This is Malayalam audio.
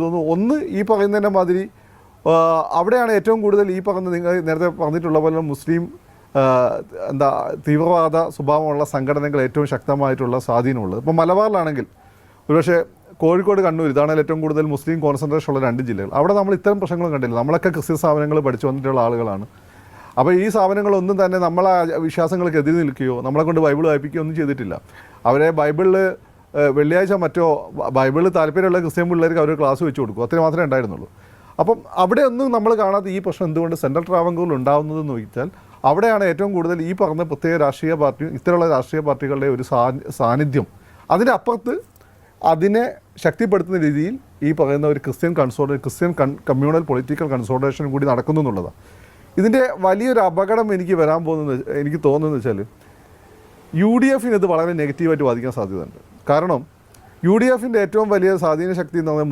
തോന്നുന്നു. ഒന്ന് ഈ പറയുന്നതിൻ്റെ മാതിരി അവിടെയാണ് ഏറ്റവും കൂടുതൽ ഈ പറയുന്ന നിങ്ങൾ നേരത്തെ പറഞ്ഞിട്ടുള്ള പോലെ മുസ്ലിം തീവ്രവാദ സ്വഭാവമുള്ള സംഘടനകൾ ഏറ്റവും ശക്തമായിട്ടുള്ള സ്വാധീനമുള്ളത്. ഇപ്പോൾ മലബാറിലാണെങ്കിൽ ഒരുപക്ഷെ കോഴിക്കോട്, കണ്ണൂർ ഇതാണ് ഏറ്റവും കൂടുതൽ മുസ്ലിം കോൺസെൻട്രേഷൻ ഉള്ള 2 ജില്ലകൾ. അവിടെ നമ്മൾ ഇത്തരം പ്രശ്നങ്ങളും കണ്ടില്ല. നമ്മളൊക്കെ ക്രിസ്ത്യൻ സ്ഥാപനങ്ങൾ പഠിച്ചു വന്നിട്ടുള്ള ആളുകളാണ്. അപ്പോൾ ഈ സ്ഥാപനങ്ങളൊന്നും തന്നെ നമ്മളെ വിശ്വാസങ്ങൾക്ക് എതിര് നിൽക്കുകയോ നമ്മളെ കൊണ്ട് ബൈബിൾ വായിപ്പിക്കുകയോ ഒന്നും ചെയ്തിട്ടില്ല. അവരെ ബൈബിളിൽ വെള്ളിയാഴ്ച മറ്റോ ബൈബിളിൽ താല്പര്യമുള്ള ക്രിസ്ത്യൻ പിള്ളേർക്ക് അവർ ക്ലാസ് വെച്ച് കൊടുക്കും. അത്രയും മാത്രമേ ഉണ്ടായിരുന്നുള്ളൂ. അപ്പം അവിടെ ഒന്നും നമ്മൾ കാണാത്ത ഈ പ്രശ്നം എന്തുകൊണ്ട് സെൻട്രൽ ട്രാവൻകൂറിൽ ഉണ്ടാകുന്നതെന്ന് ചോദിച്ചാൽ അവിടെയാണ് ഏറ്റവും കൂടുതൽ ഈ പറഞ്ഞ പ്രത്യേക രാഷ്ട്രീയ പാർട്ടി, ഇത്തരമുള്ള രാഷ്ട്രീയ പാർട്ടികളുടെ ഒരു സാന്നിധ്യം. അതിൻ്റെ അപ്പുറത്ത് അതിനെ ശക്തിപ്പെടുത്തുന്ന രീതിയിൽ ഈ പറയുന്ന ഒരു ക്രിസ്ത്യൻ കമ്മ്യൂണൽ പൊളിറ്റിക്കൽ കൺസോൾട്ടേഷൻ കൂടി നടക്കുന്നു എന്നുള്ളതാണ്. ഇതിൻ്റെ വലിയൊരു അപകടം എനിക്ക് തോന്നുന്നത് വെച്ചാൽ UDF ഇത് വളരെ നെഗറ്റീവായിട്ട് ബാധിക്കാൻ സാധ്യതയുണ്ട്. കാരണം UDF ഏറ്റവും വലിയ സ്വാധീന ശക്തി എന്ന് പറഞ്ഞാൽ